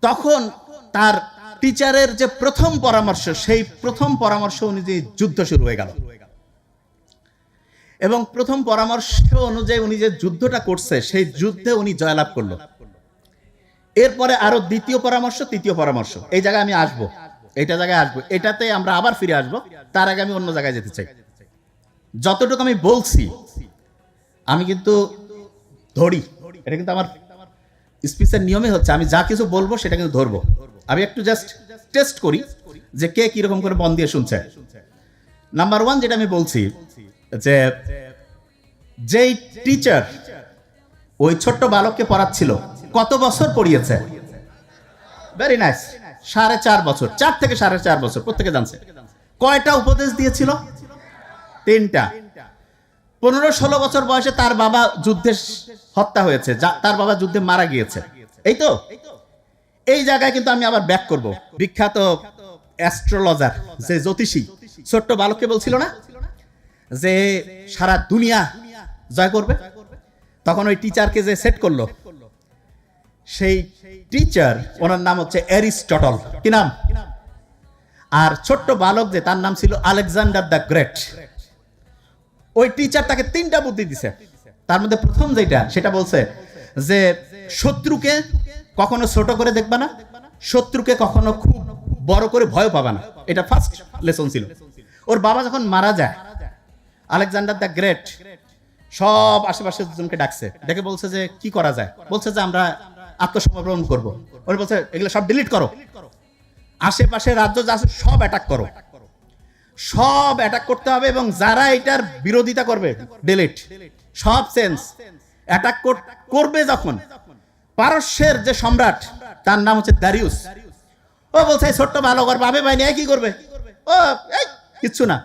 তখন তার টিচারের যে প্রথম পরামর্শ, সেই প্রথম পরামর্শ অনুযায়ী যুদ্ধ শুরু হয়ে গেল। এবং প্রথম পরামর্শ অনুযায়ী উনি যে যুদ্ধটা করছে, সেই যুদ্ধে উনি জয়লাভ করলো। এরপরে আরো দ্বিতীয় পরামর্শ, তৃতীয় পরামর্শ, এই জায়গায় আমি আসবো, এইটা জায়গায় আসবো, এটাতে আমরা আবার ফিরে আসবো। তার আগে আমি অন্য জায়গায় যেতে চাই। যতটুকু আমি বলছি আমি কিন্তু ধরি, এটা কিন্তু আমার স্পিচের নিয়মে হচ্ছে, আমি যা কিছু বলবো সেটা কিন্তু ধরবো। আমি একটু জাস্ট টেস্ট করি যে কে কিরকম করে মন দিয়ে শুনছে। নাম্বার ওয়ান, যেটা আমি বলছি, যে যেই টিচার ওই ছোট্ট বালককে পড়াচ্ছিল, কত বছর পড়িয়েছে? ভেরি নাইস, 4.5 বছর, 4 থেকে 4.5 বছর, প্রত্যেকে জানছে। কয়টা উপদেশ দিয়েছিল? 3টা। 15-16 বছর বয়সে তার বাবা যুদ্ধে হত্যা হয়েছে, তার বাবা যুদ্ধে মারা গিয়েছে, এই তো। এই জায়গায় কিন্তু আমি আবার ব্যাক করব। বিখ্যাত অ্যাস্ট্রোলজার, যে জ্যোতিষী, ছোট্ট বালককে বলছিল না যে সারা দুনিয়া জয় করবে, তখন ওই টিচারকে যে সেট করলো, সেই টিচার, ওনার নাম হচ্ছে অ্যারিস্টটল। কি নাম? আর ছোট্ট বালক যে, তার নাম ছিল আলেকজান্ডার দ্য গ্রেট। ওই টিচার তাকে 3টা বুদ্ধি দিছে। তার মধ্যে প্রথম যেটা, সেটা বলছে যে শত্রুকে কখনো ছোট করে দেখবা না, শত্রুকে কখনো খুব বড় করে ভয় পাবা না। এটা ফার্স্ট লেসন ছিল। ওর বাবা যখন মারা যায়, আলেকজান্ডার দ্য গ্রেট সব আশেপাশের জনকে ডাকছে, ডেকে বলছে যে কি করা যায়। বলছে যে আমরা আত্মসমর্পণ করব। ওরা বলছে এগুলো সব ডিলিট করো, আশেপাশে রাজ্য যা আছে সব অ্যাটাক করো, সব অ্যাটাক করতে হবে, এবং যারা এটার বিরোধিতা করবে ডিলিট, সব সেন্স অ্যাটাক করবে। যখন পারস্যের যে সম্রাট, তার নাম হচ্ছে দারিউস, ও বলছে ছোট্ট বালক আর বাবে ভাই নিয়ে কি করবে, ও কিচ্ছু না।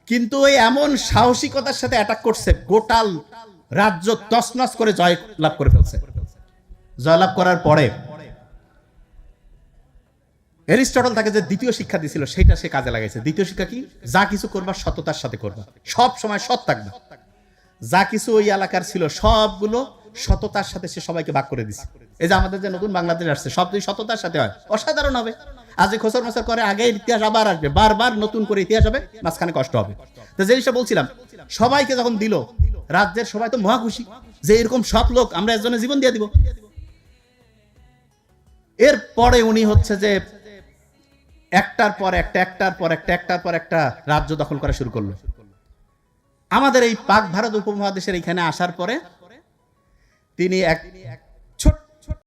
কিন্তু ওই এমন সাহসিকতার সাথে অ্যাটাক করছে, গোটাল রাজ্য তছনছ করে জয় লাভ করে ফেলছে। জয়লাভ করার পরে অ্যারিস্টটল তাকে যে দ্বিতীয় শিক্ষা দিয়েছিল, সেটা সে কাজে লাগাইছে। দ্বিতীয় শিক্ষা কি? যা কিছু করবা সততার সাথে করবা, সব সময় সৎ থাকবা। যা কিছু ওই এলাকার ছিল সবগুলো সততার সাথে সে সবাইকে ভাগ করে দিছে। এই যে আমাদের যে নতুন বাংলাদেশ আসছে, সব যদি সততার সাথে হয়, অসাধারণ হবে। আজ খোসর মোসর করে আগে ইতিহাস আবার আসবে, বারবার নতুন করে ইতিহাস হবে, মাঝখানে কষ্ট হবে। তো যে জিনিসটা বলছিলাম, সবাইকে যখন দিল, রাজ্যের সবাই তো মহা খুশি যে এরকম সব লোক, আমরা একজনের জীবন দিয়ে দিব। এরপরে উনি হচ্ছে যে একটার পর একটা রাজ্য দখল করা শুরু করলো। আমাদের এই পাক ভারত উপমহাদেশের এখানে আসার পরে তিনি এক